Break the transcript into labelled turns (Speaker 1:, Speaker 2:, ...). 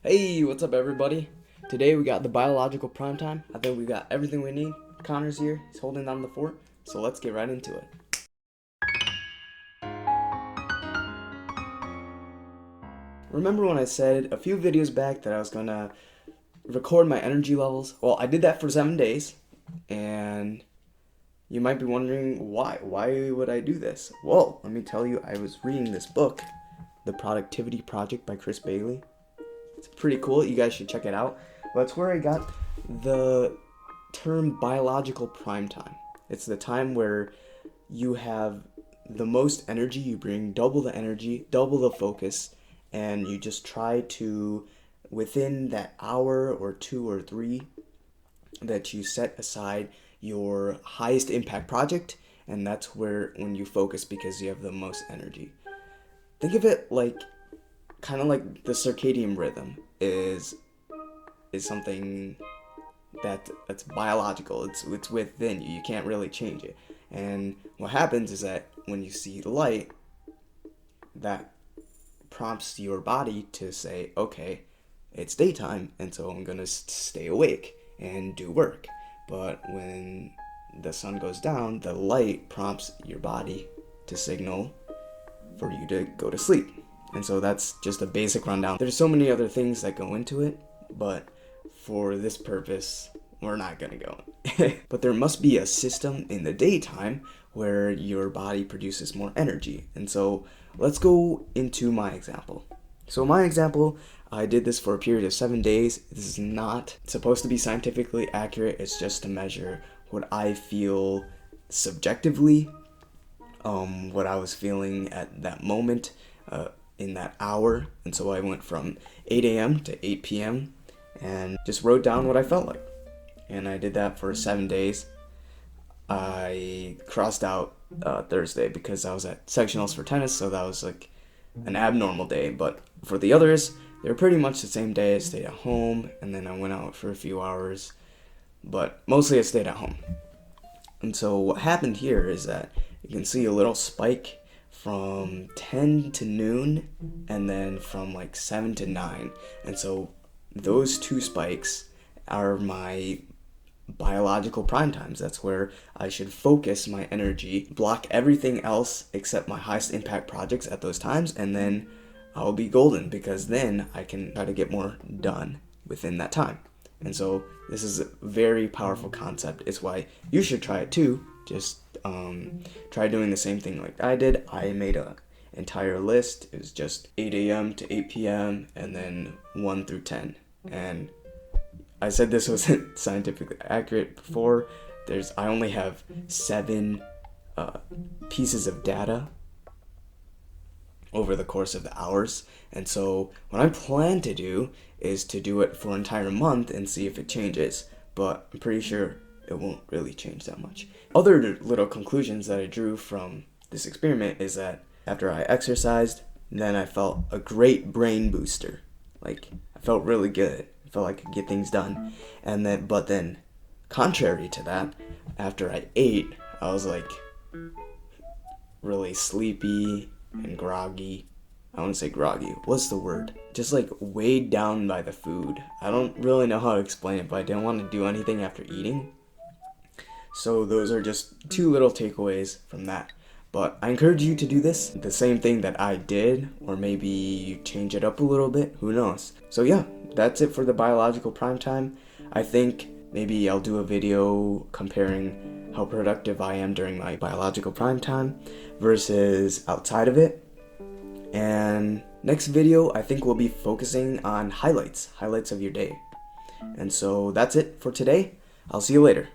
Speaker 1: Hey, what's up everybody? Today we got the biological prime time. I think we got everything we need. Connor's here, he's holding down the fort, so let's get right into it. Remember when I said a few videos back that I was gonna record my energy levels? Well, I did that for 7 days, and you might be wondering why. Why would I do this? Well, let me tell you, I was reading this book, The Productivity Project by Chris Bailey. It's pretty cool. You guys should check it out. That's where I got the term biological prime time. It's the time where you have the most energy, you bring double the energy, double the focus, and you just try to, within that hour or 2 or 3 that you set aside, your highest impact project, and that's where when you focus because you have the most energy. Think of it like kind of like the circadian rhythm is something that's biological. It's within you. You can't really change it. And what happens is that when you see light, that prompts your body to say, okay, it's daytime, and so I'm gonna stay awake and do work. But when the sun goes down, the light prompts your body to signal for you to go to sleep. And so that's just a basic rundown. There's so many other things that go into it, but for this purpose, we're not gonna go. But there must be a system in the daytime where your body produces more energy. And so let's go into my example. So my example, I did this for a period of 7 days. This is not supposed to be scientifically accurate. It's just to measure what I feel subjectively, what I was feeling at that moment, in that hour. And so I went from 8 a.m. to 8 p.m. and just wrote down what I felt like. And I did that for 7 days. I crossed out Thursday because I was at sectionals for tennis, so that was like an abnormal day. But for the others, they were pretty much the same day. I stayed at home, and then I went out for a few hours, but mostly I stayed at home. And so what happened here is that you can see a little spike from 10 to noon, and then from like 7 to 9. And so those 2 spikes are my biological prime times. That's where I should focus my energy, block everything else except my highest impact projects at those times, and then I'll be golden because then I can try to get more done within that time. And so this is a very powerful concept. It's why you should try it too. Just try doing the same thing like I did. I made an entire list. It was just 8 a.m. to 8 p.m. and then 1 through 10. And I said this wasn't scientifically accurate before. I only have 7 pieces of data over the course of the hours. And so what I plan to do is to do it for an entire month and see if it changes. But I'm pretty sure it won't really change that much. Other little conclusions that I drew from this experiment is that after I exercised, then I felt a great brain booster. Like, I felt really good. I felt like I could get things done. But then, contrary to that, after I ate, I was like really sleepy and groggy. I want to say groggy. What's the word? Just like weighed down by the food. I don't really know how to explain it, but I didn't want to do anything after eating. So those are just 2 little takeaways from that. But I encourage you to do this, the same thing that I did, or maybe you change it up a little bit, who knows. So yeah, that's it for the biological prime time. I think maybe I'll do a video comparing how productive I am during my biological prime time versus outside of it. And next video, I think we'll be focusing on highlights of your day. And so that's it for today. I'll see you later.